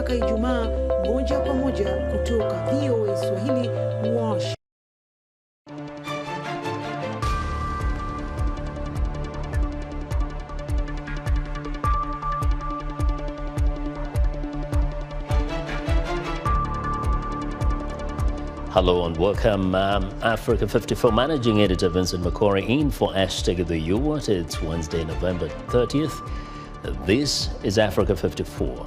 mpaka Ijumaa, moja kwa moja kutoka VOA Swahili, Washington. Hello and welcome. Africa 54 Managing Editor Vincent McCory in for Hashtag the U-Word. It's Wednesday, November 30th. This is Africa 54.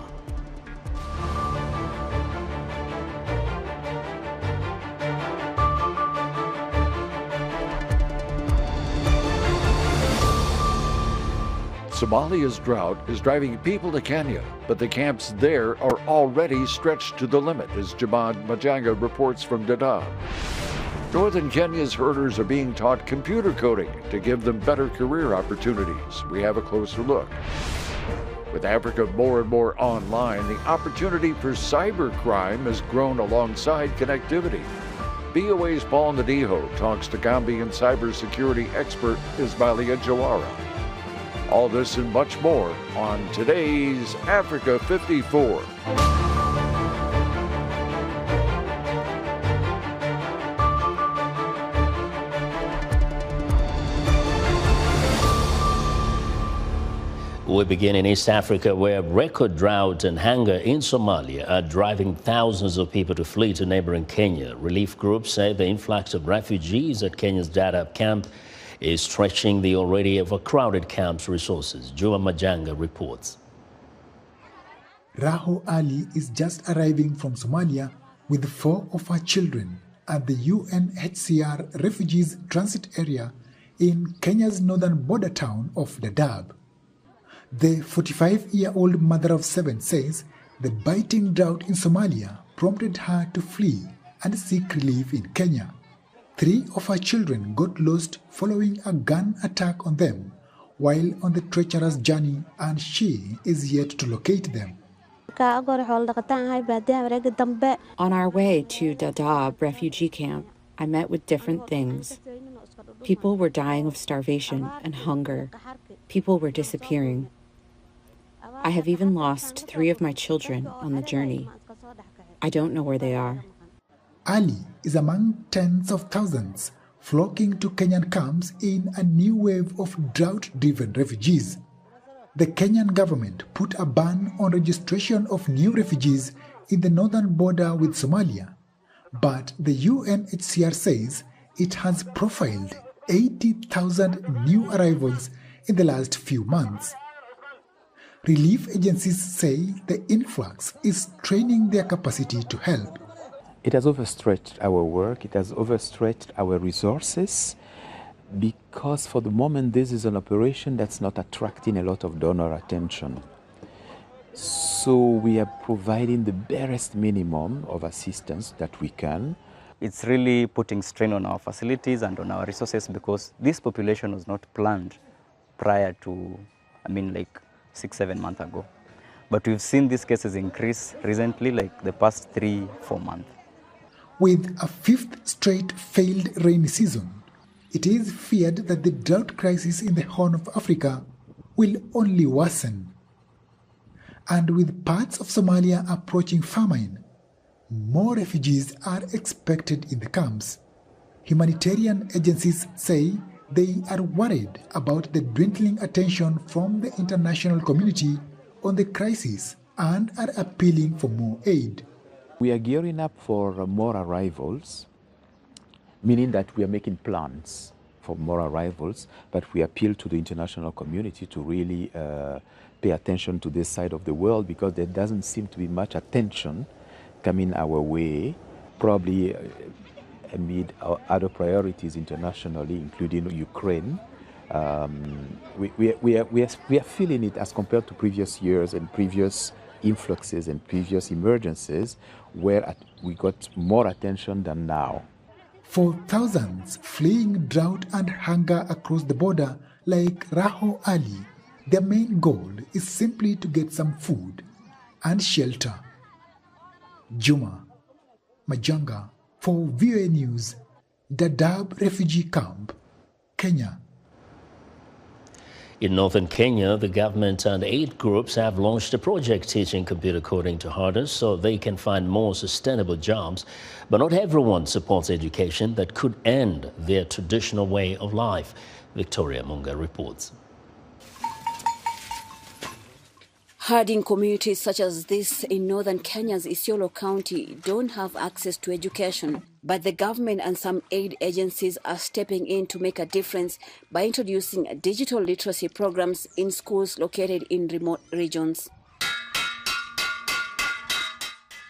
Somalia's drought is driving people to Kenya, but the camps there are already stretched to the limit, as Juma Majanga reports from Dadaab. Northern Kenya's herders are being taught computer coding to give them better career opportunities. We have a closer look. With Africa more and more online, the opportunity for cybercrime has grown alongside connectivity. VOA's Paul Ndiho talks to Gambian cybersecurity expert Ismalia Jawara. All this and much more on today's Africa 54. We begin in East Africa, where record drought and hunger in Somalia are driving thousands of people to flee to neighboring Kenya. Relief groups say the influx of refugees at Kenya's Dadaab camp is stretching the already overcrowded camp's resources. Juma Majanga reports. Raho Ali is just arriving from Somalia with 4 of her children at the UNHCR refugees transit area in Kenya's northern border town of Dadaab. The 45-year-old mother of 7 says the biting drought in Somalia prompted her to flee and seek relief in Kenya. 3 of her children got lost following a gun attack on them while on the treacherous journey, and she is yet to locate them. On our way to Dadaab refugee camp, I met with different things. People were dying of starvation and hunger. People were disappearing. I have even lost 3 of my children on the journey. I don't know where they are. Ali is among tens of thousands flocking to Kenyan camps in a new wave of drought-driven refugees. The Kenyan government put a ban on registration of new refugees in the northern border with Somalia, but the UNHCR says it has profiled 80,000 new arrivals in the last few months. Relief agencies say the influx is straining their capacity to help. It has overstretched our work, it has overstretched our resources, because for the moment this is an operation that's not attracting a lot of donor attention. So we are providing the barest minimum of assistance that we can. It's really putting strain on our facilities and on our resources, because this population was not planned prior to, 6-7 months ago. But we've seen these cases increase recently, like the past 3-4 months. With a 5th straight failed rainy season, it is feared that the drought crisis in the Horn of Africa will only worsen. And with parts of Somalia approaching famine, more refugees are expected in the camps. Humanitarian agencies say they are worried about the dwindling attention from the international community on the crisis and are appealing for more aid. We are gearing up for more arrivals, meaning that we are making plans for more arrivals, but we appeal to the international community to really pay attention to this side of the world, because there doesn't seem to be much attention coming our way, probably amid other priorities internationally, including Ukraine. We are feeling it as compared to previous years and previous influxes and previous emergencies, where we got more attention than now. For thousands fleeing drought and hunger across the border, like Raho Ali, their main goal is simply to get some food and shelter. Juma Majanga for VOA News, Dadaab Refugee Camp, Kenya. In northern Kenya, the government and 8 groups have launched a project teaching computer coding to herders so they can find more sustainable jobs. But not everyone supports education that could end their traditional way of life. Victoria Munga reports. Herding communities such as this in northern Kenya's Isiolo County don't have access to education, but the government and some aid agencies are stepping in to make a difference by introducing digital literacy programs in schools located in remote regions.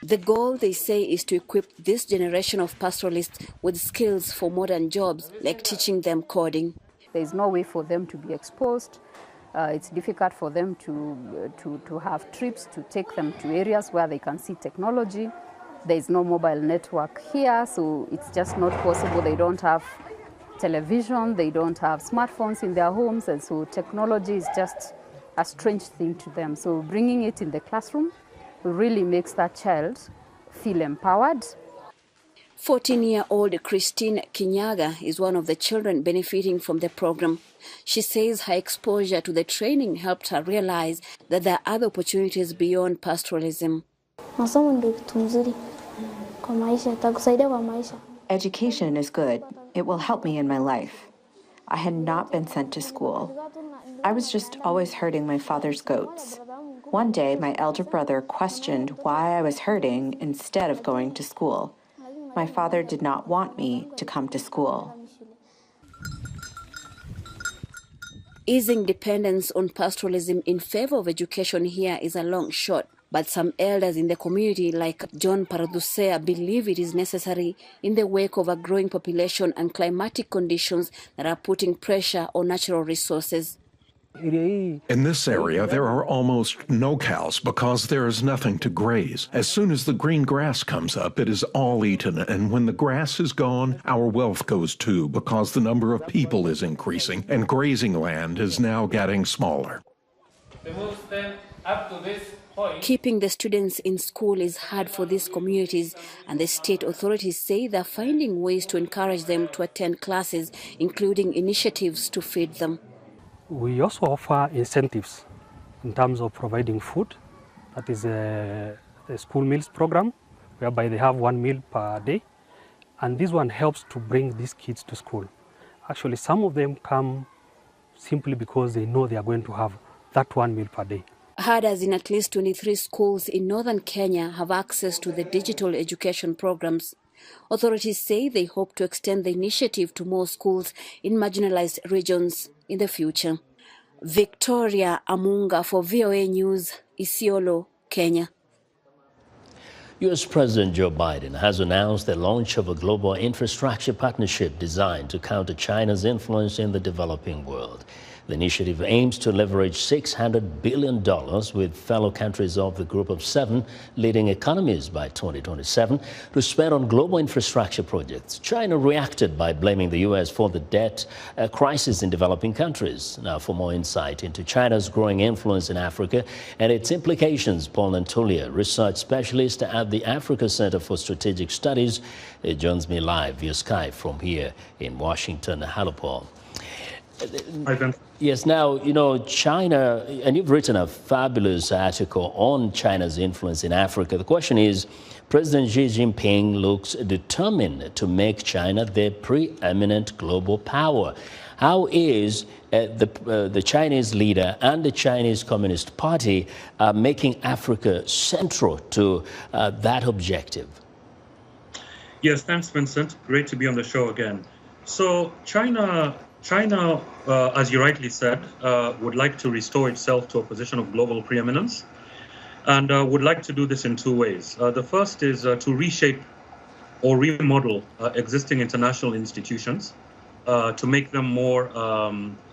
The goal, they say, is to equip this generation of pastoralists with skills for modern jobs, like teaching them coding. There's no way for them to be exposed. It's difficult for them to have trips to take them to areas where they can see technology. There's no mobile network here, so it's just not possible. They don't have television, they don't have smartphones in their homes, and so technology is just a strange thing to them. So bringing it in the classroom really makes that child feel empowered. 14-year-old Christine Kinyaga is one of the children benefiting from the program. She says her exposure to the training helped her realize that there are other opportunities beyond pastoralism. Education is good. It will help me in my life. I had not been sent to school. I was just always herding my father's goats. One day, my elder brother questioned why I was herding instead of going to school. My father did not want me to come to school. Easing dependence on pastoralism in favor of education here is a long shot, but some elders in the community, like John Paradusea, believe it is necessary in the wake of a growing population and climatic conditions that are putting pressure on natural resources. In this area, there are almost no cows because there is nothing to graze. As soon as the green grass comes up, it is all eaten, and when the grass is gone, our wealth goes too because the number of people is increasing and grazing land is now getting smaller. Keeping the students in school is hard for these communities, and the state authorities say they're finding ways to encourage them to attend classes, including initiatives to feed them. We also offer incentives in terms of providing food. That is a school meals program, whereby they have 1 meal per day. And this one helps to bring these kids to school. Actually, some of them come simply because they know they are going to have that 1 meal per day. Herders in at least 23 schools in northern Kenya have access to the digital education programs. Authorities say they hope to extend the initiative to more schools in marginalized regions in the future. Victoria Amunga for VOA News, Isiolo, Kenya. U.S. President Joe Biden has announced the launch of a global infrastructure partnership designed to counter China's influence in the developing world. The initiative aims to leverage $600 billion with fellow countries of the Group of 7 leading economies by 2027 to spend on global infrastructure projects. China reacted by blaming the U.S. for the debt crisis in developing countries. Now, for more insight into China's growing influence in Africa and its implications, Paul Nantulia, research specialist at the Africa Center for Strategic Studies, joins me live via Skype from here in Washington. Hello, Paul. Hi, Ben. Yes, now, you know, China, and you've written a fabulous article on China's influence in Africa. The question is, President Xi Jinping looks determined to make China the preeminent global power. How is the Chinese leader and the Chinese Communist Party making Africa central to that objective? Yes, thanks, Vincent. Great to be on the show again. So China, as you rightly said, would like to restore itself to a position of global preeminence, and would like to do this in 2 ways. The first is to reshape or remodel existing international institutions to make them more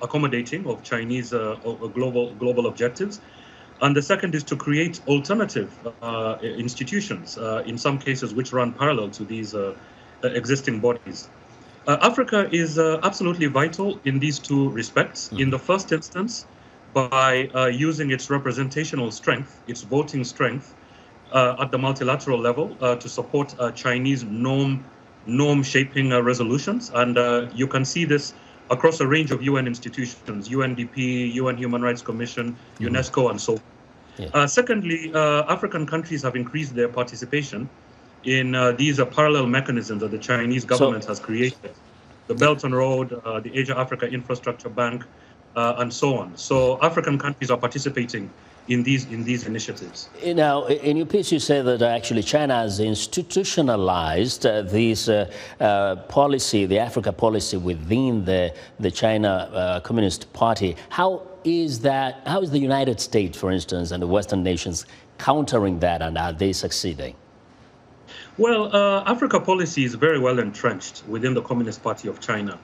accommodating of Chinese global objectives. And the second is to create alternative institutions, in some cases which run parallel to these existing bodies. Africa is absolutely vital in these 2 respects. In the first instance, by using its representational strength, its voting strength at the multilateral level to support Chinese norm-shaping resolutions. And you can see this across a range of UN institutions, UNDP, UN Human Rights Commission, UNESCO, and so on. Yeah. Secondly, African countries have increased their participation in these parallel mechanisms that the Chinese government has created. The Belt and Road, the Asia-Africa Infrastructure Bank, and so on. So African countries are participating in these initiatives. Now, in your piece, you say that actually China has institutionalized this policy, the Africa policy within the China Communist Party. How is the United States, for instance, and the Western nations countering that, and are they succeeding? Well, Africa policy is very well entrenched within the Communist Party of China.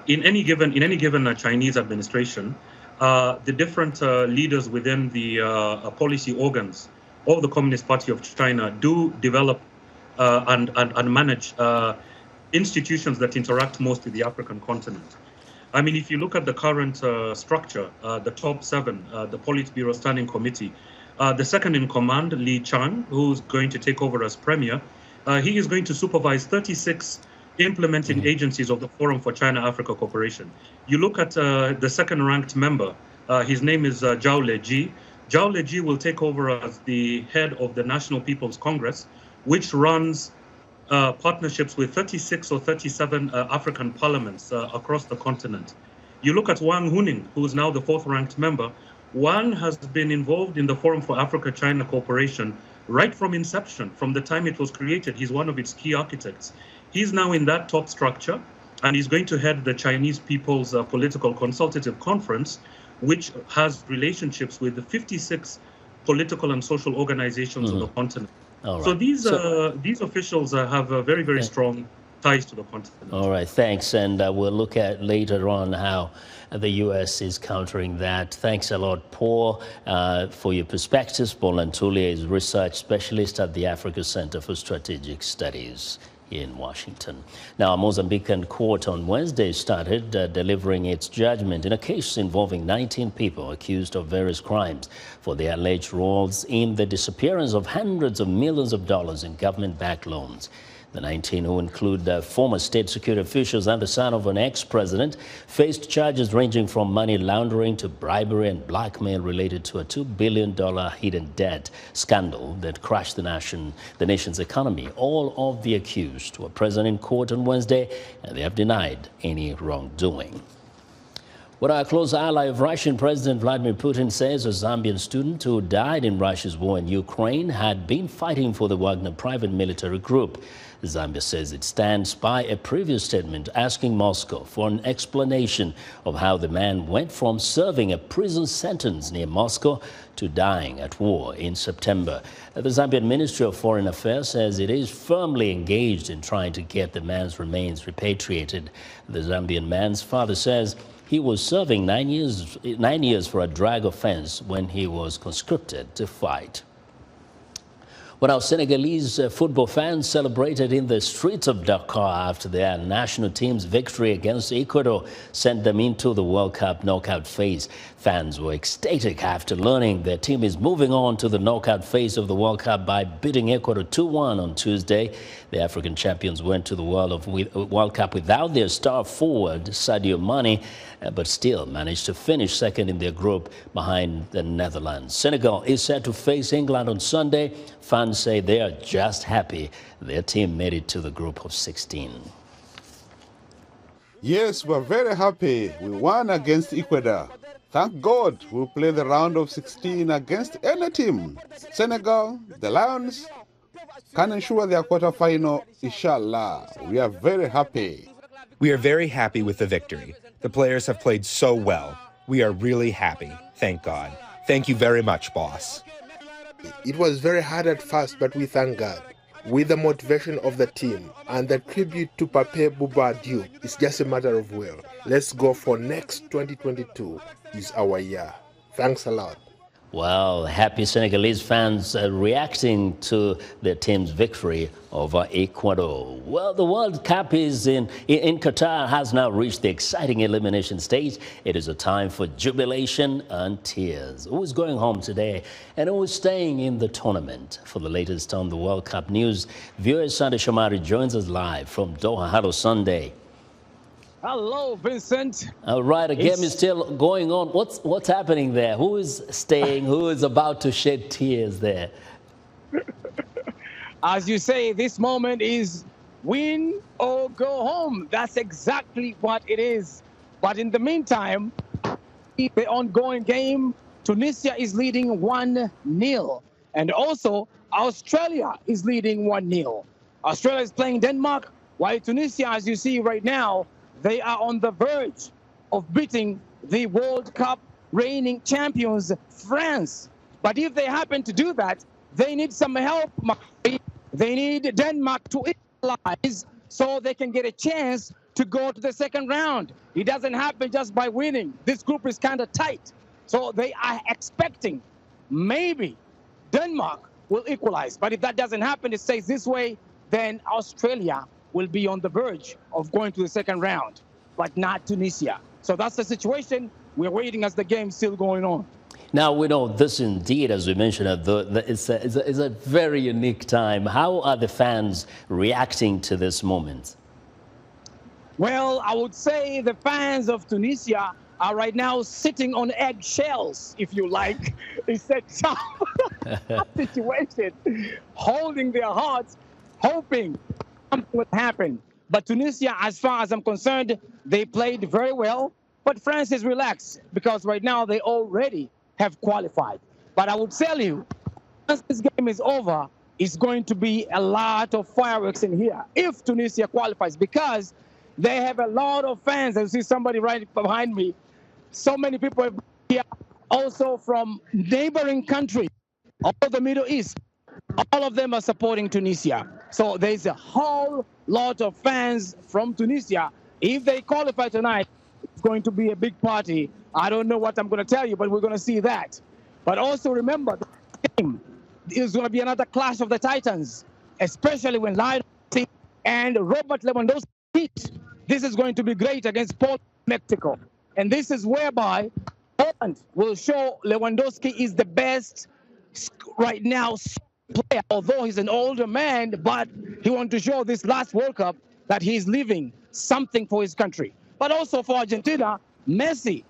In any given Chinese administration, the different leaders within the policy organs of the Communist Party of China do develop and manage institutions that interact most with the African continent. I mean, if you look at the current structure, the top 7, the Politburo Standing Committee, the second in command, Li Chang, who's going to take over as premier, he is going to supervise 36 implementing agencies of the Forum for China-Africa Cooperation. You look at the second-ranked member, his name is Zhao Leji. Zhao Leji will take over as the head of the National People's Congress, which runs partnerships with 36 or 37 African parliaments across the continent. You look at Wang Huning, who is now the 4th-ranked member. Wang has been involved in the Forum for Africa-China Cooperation right from inception, from the time it was created. He's one of its key architects. He's now in that top structure, and he's going to head the Chinese People's Political Consultative Conference, which has relationships with the 56 political and social organizations on the continent. Right. So these officials have very, very strong ties to the continent. All right, thanks. And we'll look at later on how the U.S. is countering that. Thanks a lot, Paul, for your perspectives. Paul Antuli is research specialist at the Africa Center for Strategic Studies in Washington. Now, a Mozambican court on Wednesday started delivering its judgment in a case involving 19 people accused of various crimes for their alleged roles in the disappearance of hundreds of millions of dollars in government-backed loans. The 19, who include former state security officials and the son of an ex-president, faced charges ranging from money laundering to bribery and blackmail related to a $2 billion hidden debt scandal that crashed the nation's economy. All of the accused were present in court on Wednesday, and they have denied any wrongdoing. Well, our close ally of Russian President Vladimir Putin says a Zambian student who died in Russia's war in Ukraine had been fighting for the Wagner private military group. Zambia says it stands by a previous statement asking Moscow for an explanation of how the man went from serving a prison sentence near Moscow to dying at war in September. The Zambian Ministry of Foreign Affairs says it is firmly engaged in trying to get the man's remains repatriated. The Zambian man's father says he was serving 9 years for a drug offense when he was conscripted to fight. Well, our Senegalese football fans celebrated in the streets of Dakar after their national team's victory against Ecuador sent them into the World Cup knockout phase. Fans were ecstatic after learning their team is moving on to the knockout phase of the World Cup by beating Ecuador 2-1 on Tuesday. The African champions went to the World Cup without their star forward, Sadio Mane, but still managed to finish second in their group behind the Netherlands. Senegal is set to face England on Sunday. Fans say they are just happy their team made it to the group of 16. Yes, we're very happy. We won against Ecuador. Thank God we'll play the round of 16 against any team. Senegal, the Lions, can ensure their quarterfinal, inshallah. We are very happy. We are very happy with the victory. The players have played so well. We are really happy. Thank God. Thank you very much, boss. It was very hard at first, but we thank God. With the motivation of the team and the tribute to Pape Bouba Diop, it's just a matter of will. Let's go for next 2022 is our year. Thanks a lot. Well, happy Senegalese fans reacting to their team's victory over Ecuador. Well, the World Cup is in Qatar has now reached the exciting elimination stage. It is a time for jubilation and tears. Who is going home today and who is staying in the tournament? For the latest on the World Cup news, viewer Sunday Shomari joins us live from Doha. Hello, Sunday. Hello, Vincent. All right, the game is still going on. What's happening there? Who is staying? Who is about to shed tears there? As you say, this moment is win or go home. That's exactly what it is. But in the meantime, the ongoing game, Tunisia is leading 1-0. And also, Australia is leading 1-0. Australia is playing Denmark, while Tunisia, as you see right now, they are on the verge of beating the World Cup reigning champions, France. But if they happen to do that, they need some help. They need Denmark to equalize so they can get a chance to go to the second round. It doesn't happen just by winning. This group is kind of tight. So they are expecting maybe Denmark will equalize. But if that doesn't happen, it stays this way, then Australia will be on the verge of going to the second round, but not Tunisia. So that's the situation. We're waiting as the game's still going on. Now, we know this indeed, as we mentioned, it's a very unique time. How are the fans reacting to this moment? Well, I would say the fans of Tunisia are right now sitting on eggshells, if you like. It's a tough situation, holding their hearts, hoping something would happen. But Tunisia, as far as I'm concerned, they played very well. But France is relaxed because right now they already have qualified. But I would tell you, once this game is over, it's going to be a lot of fireworks in here if Tunisia qualifies, because they have a lot of fans. I see somebody right behind me. So many people here, also from neighboring countries, all the Middle East. All of them are supporting Tunisia. So there's a whole lot of fans from Tunisia. If they qualify tonight, it's going to be a big party. I don't know what I'm going to tell you, but we're going to see that. But also remember, the game is going to be another clash of the Titans, especially when Lionel Messi and Robert Lewandowski meet. This is going to be great against Poland, Mexico. And this is whereby Poland will show Lewandowski is the best right now player, although he's an older man, but he wants to show this last World Cup that he's leaving something for his country. But also for Argentina, Messi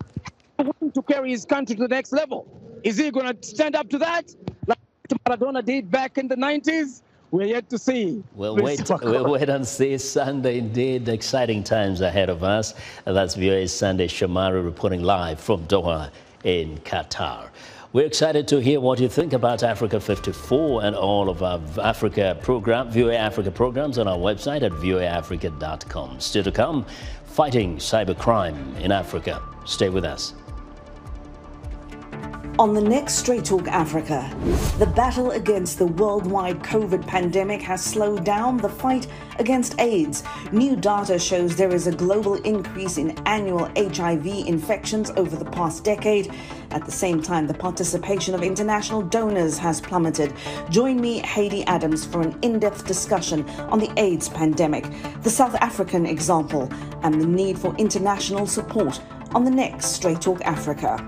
to carry his country to the next level. Is he going to stand up to that like Maradona did back in the 90s? We're yet to see. We'll wait and see. Sunday, indeed, exciting times ahead of us. That's VOA's Sunday Shomari reporting live from Doha in Qatar. We're excited to hear what you think about Africa 54 and all of our Africa program, VOA Africa programs on our website at voaafrica.com. Still to come, fighting cybercrime in Africa. Stay with us. On the next Straight Talk Africa, the battle against the worldwide COVID pandemic has slowed down the fight against AIDS. New data shows there is a global increase in annual HIV infections over the past decade. At the same time, the participation of international donors has plummeted. Join me, Hayley Adams, for an in-depth discussion on the AIDS pandemic, the South African example, and the need for international support on the next Straight Talk Africa.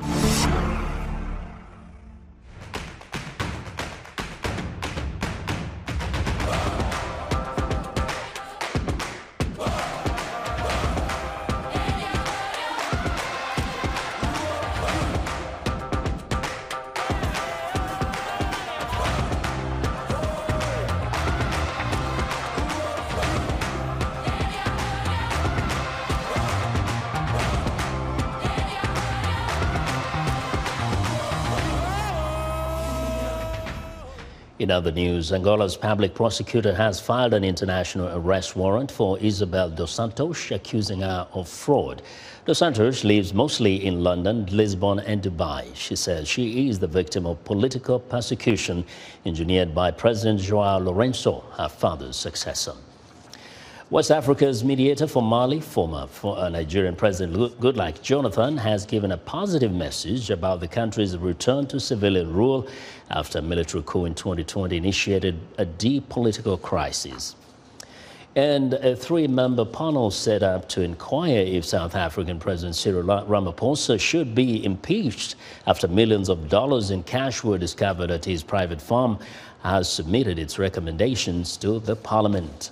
In other news, Angola's public prosecutor has filed an international arrest warrant for Isabel dos Santos, accusing her of fraud. Dos Santos lives mostly in London, Lisbon and Dubai. She says she is the victim of political persecution engineered by President João Lourenço, her father's successor. West Africa's mediator for Mali, former Nigerian President Goodluck Jonathan, has given a positive message about the country's return to civilian rule after a military coup in 2020 initiated a deep political crisis. And a three-member panel set up to inquire if South African President Cyril Ramaphosa should be impeached after millions of dollars in cash were discovered at his private farm has submitted its recommendations to the parliament.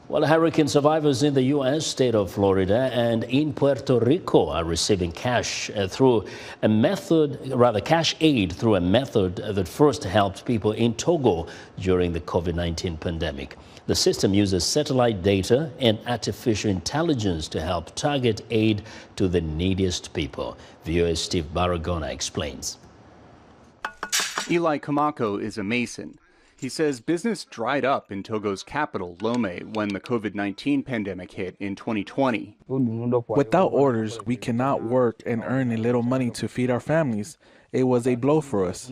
Well, hurricane survivors in the U.S., state of Florida, and in Puerto Rico are receiving cash aid through a method that first helped people in Togo during the COVID-19 pandemic. The system uses satellite data and artificial intelligence to help target aid to the neediest people. VOA Steve Baragona explains. Eli Kamako is a mason. He says business dried up in Togo's capital, Lomé, when the COVID-19 pandemic hit in 2020. Without orders, we cannot work and earn a little money to feed our families. It was a blow for us.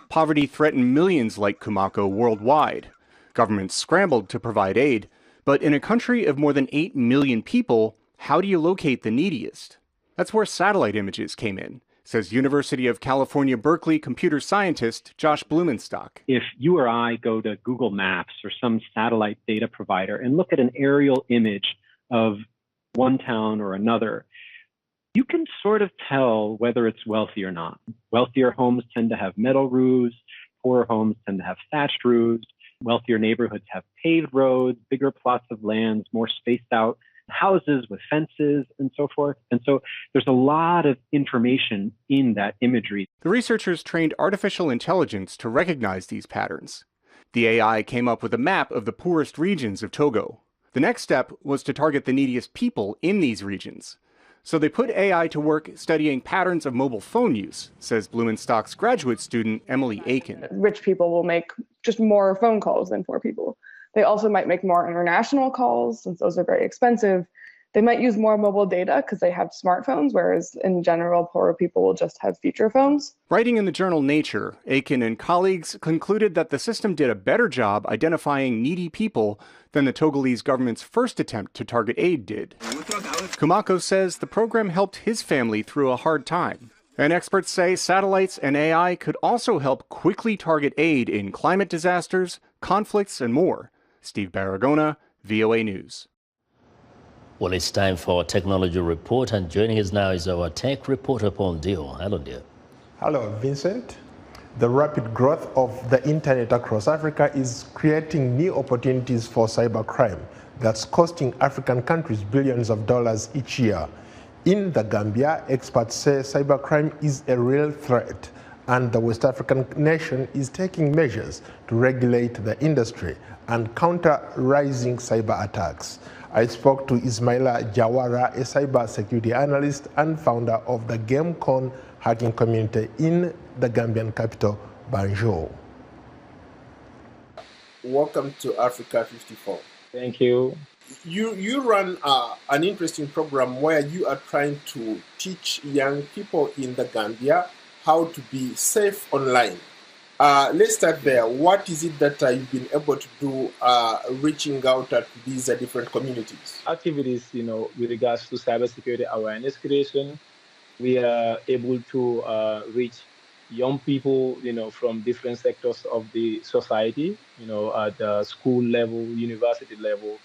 Poverty threatened millions like Kamako worldwide. Governments scrambled to provide aid, but in a country of more than 8 million people, how do you locate the neediest? That's where satellite images came in, says University of California, Berkeley computer scientist Josh Blumenstock. If you or I go to Google Maps or some satellite data provider and look at an aerial image of one town or another, you can sort of tell whether it's wealthy or not. Wealthier homes tend to have metal roofs, poorer homes tend to have thatched roofs. Wealthier neighborhoods have paved roads, bigger plots of land, more spaced out houses with fences and so forth. And so there's a lot of information in that imagery. The researchers trained artificial intelligence to recognize these patterns. The AI came up with a map of the poorest regions of Togo. The next step was to target the neediest people in these regions. So they put AI to work studying patterns of mobile phone use, says Blumenstock's graduate student Emily Aiken. Rich people will make just more phone calls than poor people. They also might make more international calls, since those are very expensive. They might use more mobile data because they have smartphones, whereas in general, poorer people will just have feature phones. Writing in the journal Nature, Aiken and colleagues concluded that the system did a better job identifying needy people than the Togolese government's first attempt to target aid did. Kumako says the program helped his family through a hard time. And experts say satellites and AI could also help quickly target aid in climate disasters, conflicts, and more. Steve Baragona, VOA News. Well, it's time for our technology report, and joining us now is our tech reporter, Paul Ndiho. Hello, Ndiho. Hello, Vincent. The rapid growth of the internet across Africa is creating new opportunities for cybercrime that's costing African countries billions of dollars each year. In the Gambia, experts say cybercrime is a real threat, and the West African nation is taking measures to regulate the industry and counter rising cyber attacks. I spoke to Ismalia Jawara, a cyber security analyst and founder of the GameCon hacking community in the Gambian capital, Banjul. Welcome to Africa 54. Thank you. You run an interesting program where you are trying to teach young people in the Gambia how to be safe online. Let's start there. What is it that you've been able to do reaching out at these different communities? Activities, with regards to cybersecurity awareness creation, we are able to reach young people, from different sectors of the society, at the school level, university level,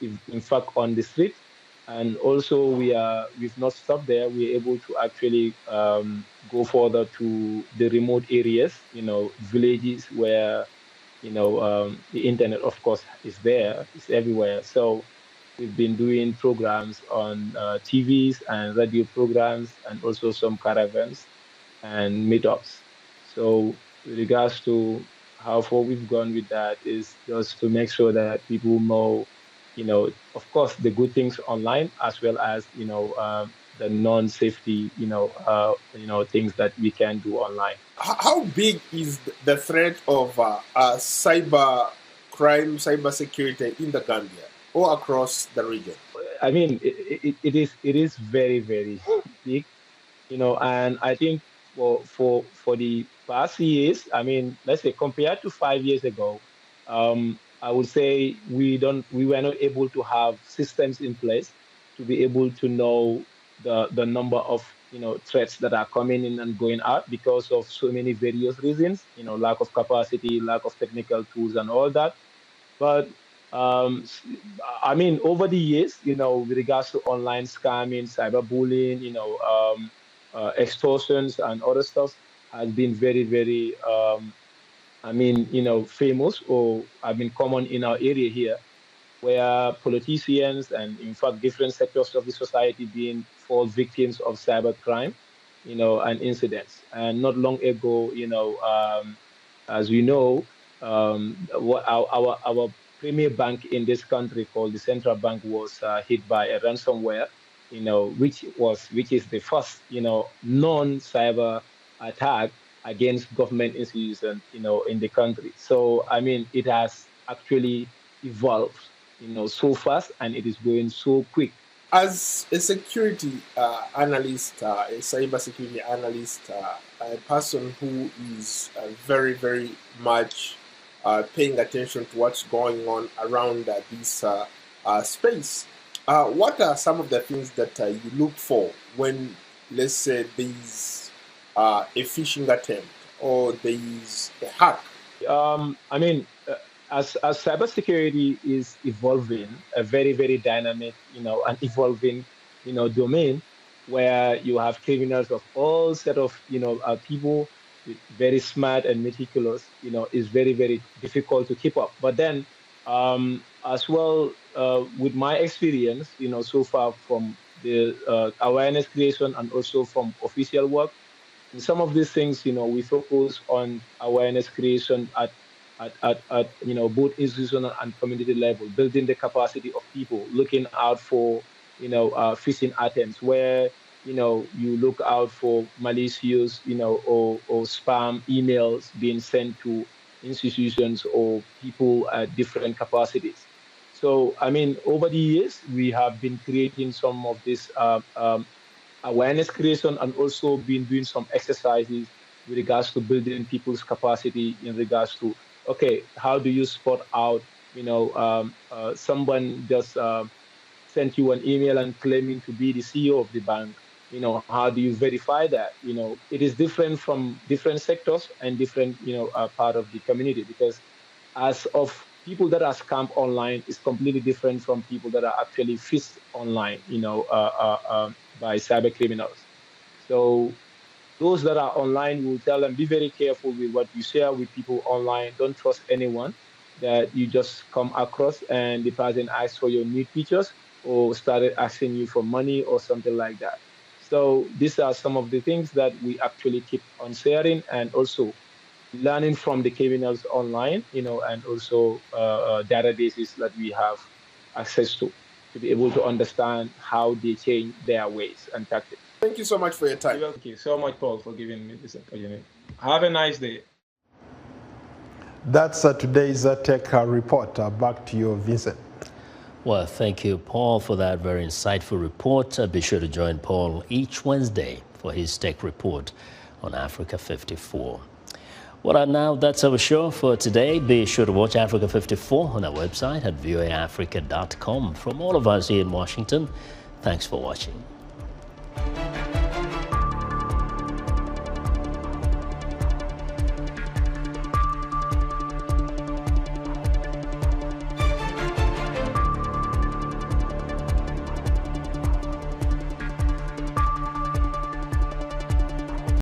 in fact, on the street. And also, we've not stopped there. We're able to actually go further to the remote areas, villages where, the internet, of course, is there, it's everywhere. So we've been doing programs on TVs and radio programs, and also some caravans and meetups. So with regards to how far we've gone with that is just to make sure that people know, of course, the good things online, as well as, the non-safety, things that we can do online. How big is the threat of cyber crime, cyber security in the Gambia or across the region? I mean, it is very, very big, and I think for the past years, I mean, let's say compared to 5 years ago, I would say we were not able to have systems in place to be able to know the number of threats that are coming in and going out because of so many various reasons, lack of capacity, lack of technical tools and all that. But I mean, over the years, with regards to online scamming, cyberbullying, extortions and other stuff has been very, very famous, or have been common in our area here. where politicians and, in fact, different sectors of the society being fall victims of cybercrime, and incidents. And not long ago, as we know, what our premier bank in this country, called the central bank, was hit by a ransomware, which is the first, non-cyber attack against government institutions, in the country. So, I mean, it has actually evolved, so fast, and it is going so quick. As a security analyst, a cybersecurity analyst, a person who is very, very much paying attention to what's going on around this space, what are some of the things that you look for when, let's say, there's a phishing attempt or there's a hack? I mean, as cybersecurity is evolving, a very, very dynamic, and evolving, domain, where you have criminals of all set of, people, very smart and meticulous, is very, very difficult to keep up. But then, as well, with my experience, so far from the awareness creation and also from official work, in some of these things, we focus on awareness creation at both institutional and community level, building the capacity of people, looking out for phishing attempts where you look out for malicious or spam emails being sent to institutions or people at different capacities. So, I mean, over the years, we have been creating some of this awareness creation and also been doing some exercises with regards to building people's capacity in regards to, okay, how do you spot out, someone just sent you an email and claiming to be the CEO of the bank, how do you verify that? It is different from different sectors and different, part of the community, because as of people that are scammed online is completely different from people that are actually fished online, by cyber criminals. So those that are online, will tell them, be very careful with what you share with people online. Don't trust anyone that you just come across and the person asks for your new pictures or started asking you for money or something like that. So these are some of the things that we actually keep on sharing, and also learning from the criminals online, and also databases that we have access to be able to understand how they change their ways and tactics. Thank you so much for your time. Thank you so much, Paul, for giving me this opportunity. Have a nice day. That's today's Tech Report. Back to you, Vincent. Well, thank you, Paul, for that very insightful report. Be sure to join Paul each Wednesday for his Tech Report on Africa 54. Well, now that's our show for today. Be sure to watch Africa 54 on our website at voaafrica.com. From all of us here in Washington, thanks for watching.